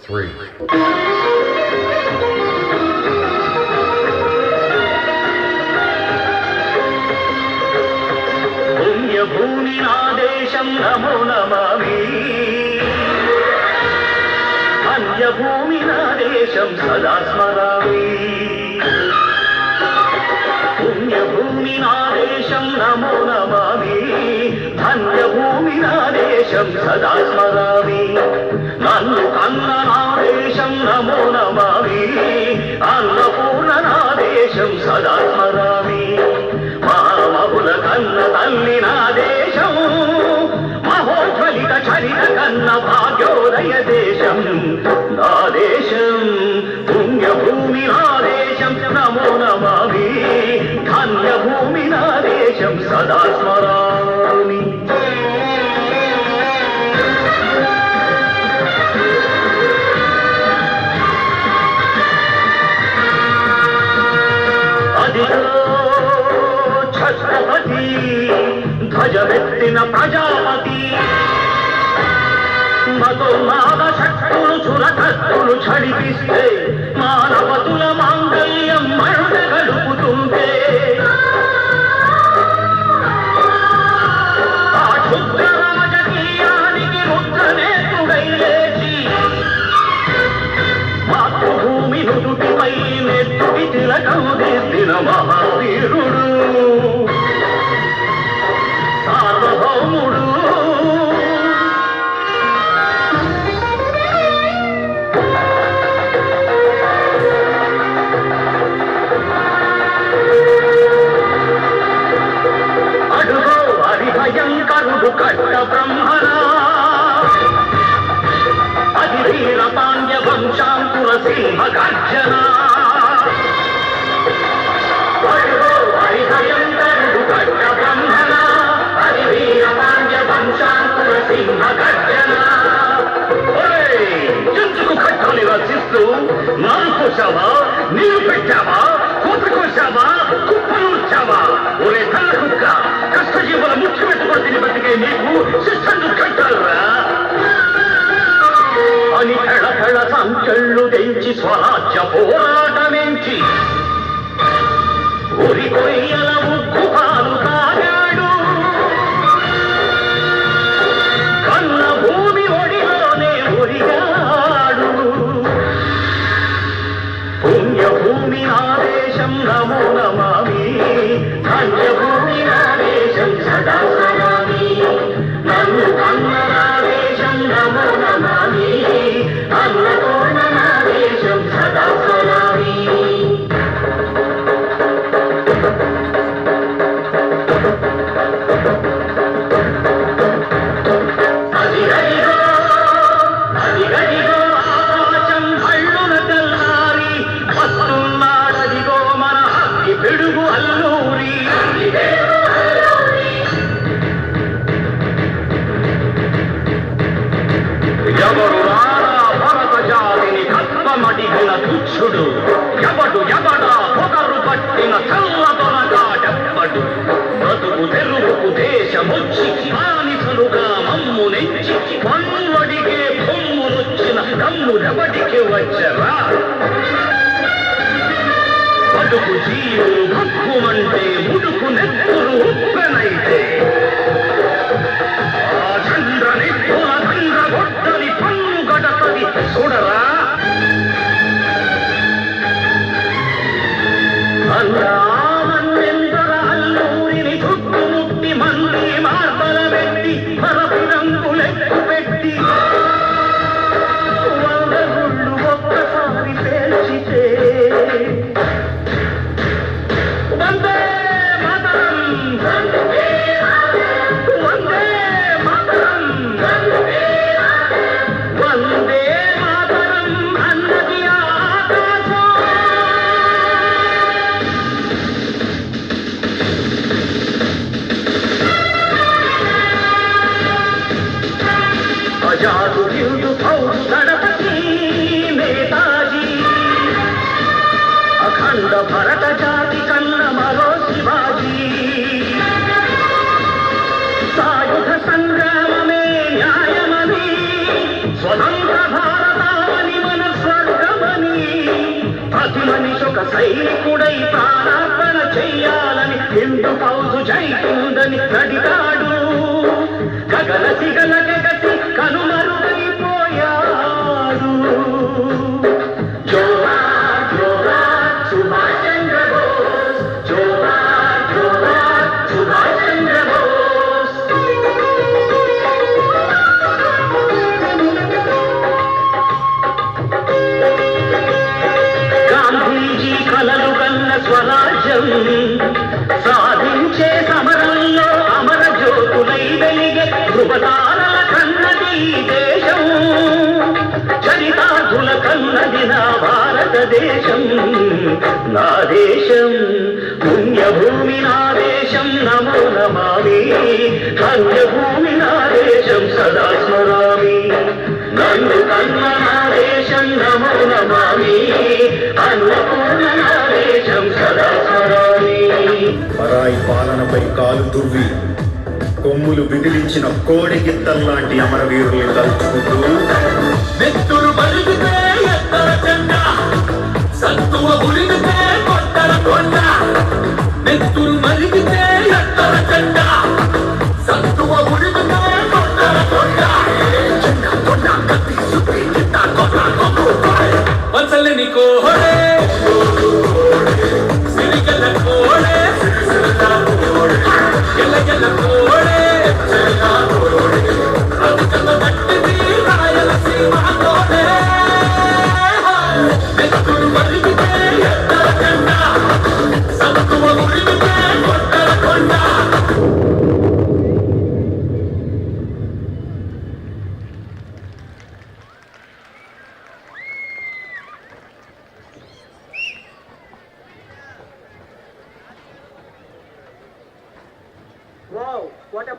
3. పుణ్యభూమి నా దేశం నమో నమామి, అన్యభూమి నా దేశం సదా స్మరామి. పుణ్యభూమి నా దేశం నమో నమామి, ధన్యభూమి నా దేశం సదా స్మరామి. నన్ను కన్న నా దేశం నమో నమామి, అన్నపూర్ణ నా దేశం సదా స్మరామి. మహామహుల కన్న తల్లి నా దేశం, మహోజ్వలిత చరిత కన్న భాగ్యోదయ దేశం నా దేశం. పుణ్యభూమి నా దేశం నమో నమామి, ధన్యభూమి నా దేశం సదా స్మరామి. అదిగో ఛత్రపతి ధ్వజమెత్తిన ప్రజాపతి, మతోన్మాద శక్తులు చురకత్తులు చడిపిస్తే, మానవతుల మాంగళ్యం మరుడ గడుపుతుంటే, ఆ క్షుద్ర రాజకీయానికి ముద్రనేతుడై లేచి, మాతృభూమి నుదుటిపై నెత్తుడి తిలకం దిద్దిన మహావీరుడు సార్వభౌముడు. అడుగో హరిభయంకరుడు కట్ట బ్రహ్మరా, అది వీర పాండ్య వంశాంకుర సింహ గర్జన. అడుగో హరిభయంకరుడు కట్ట బ్రహ్మరా, అది వీర పాండ్య వంశాంకుర సింహ గర్జన. చెంచుకు కట్టని రచిస్తూ నారు కోసావా, నీరు పెట్టావా, కోత కోసావా, కుప్పలుచ్చావా? ఒరే కళ్ళ కుక్క, కష్టజీవుల ముఖ్య పెట్టుబడి తిని బతికే నీకు శిక్షను కట్టాలరా అని కళకళ సంచళ్ళు తెంచి స్వరాజ్య పోరాటమెంచి ఉరి కొయ్యల ఉక్కు పాలు తాగాడు. కన్న భూమి ఒడిలోనే ఒరిగాడు. పుణ్యభూమి నా దేశం నమో నమామి, ధన్యభూమి నా దేశం సదా స్మరామి. నన్ను కన్న నా దేశం నమో నమామి, అన్నపూర్ణ నా దేశం సదా స్మరామి. అదిగదిగో ఆకాశం హళ్ళున తెల్లారి, వస్తున్నాడదిగో మన అగ్గి పిడుగు అల్లూరి. ఎవరు రారా భరత జాతిని కత్వమడిగిన తుచ్చుడు, ఎవడు ఎవడా పొగరు పట్టిన చల్లదొరగా చెప్పడు. బ్రతుకు తెరువుకు దేశమొచ్చి బానిసలుగా మమ్ము నెచ్చి, పన్నుడిగే పొమ్మునొచ్చిన కమ్ముడెవడికి వచ్చరా? బతుకు జీవులు భక్కుమంటే ముడుకు నెత్తురు ఉప్పెనైతే, ఆ చంద్ర నెత్తుల చంద్ర గొడ్డలి పన్ను గడపది చూడరా. అల్లామన్నెందర అల్లూరిని చుట్టుముట్టి మళ్ళీ మార్బల పెట్టి, పరపి రంగులెక్కు పెట్టి, వంద గుళ్ళు ఒక్కసారి పేల్చితే, వందే మాతరం, వందే మాతరం. సైనికుడై ప్రాణార్పణ చెయ్యాలని హిందూ ఫౌజు జైతుందని నడిగాడు గగన సిగల గగసి కనుమరుగైపోయాడు జోహార్ జోహార్ సుభాష్ చంద్ర బోస్ జోహార్ జోహార్ సుభాష్ చంద్ర బోస్ గాంధీజీ కలలు కన్న స్వరాజ్యం సాధించే సమరంలో అమర జ్యోతులై వెలిగే ధృవతారల కన్నది ఈ దేశం చరితార్థుల కన్నది నా భారతదేశం నా దేశం పుణ్యభూమి నా దేశం నమో నమామి ధన్యభూమి నా దేశం సదా స్మరామి నన్ను కన్న నా దేశం నమో నమామి అన్నపూర్ణ నా దేశం సదా స్మరామి పరాయి పాలనపై కాలు దువ్వి కొమ్ములు విదిలించిన కోడి గిత్తల్లాంటి అమరవీరుల్ని తలుచుకుంటూ నెత్తురు బలిగితే ఎత్తర చెండ సత్తువ ఉలిగితే కొట్టర కొండ నెత్తురు మలిగితే ఎత్తర చెండ సత్తువ ఉలిగితే కొట్టర కొండ చెండ కొండ కత్తి సుత్తి గిట్ట కొట్ట వసలని కోహడే సిరిగల కోడే ఎల్ల ఎల్ల కోడే రవికల నట్టిది రాయలసీమ కోడే నెత్తురు మలిగితే ఎత్తర చెండ సత్తువ ఉలిగితే కొట్టర కొండ Wow, what a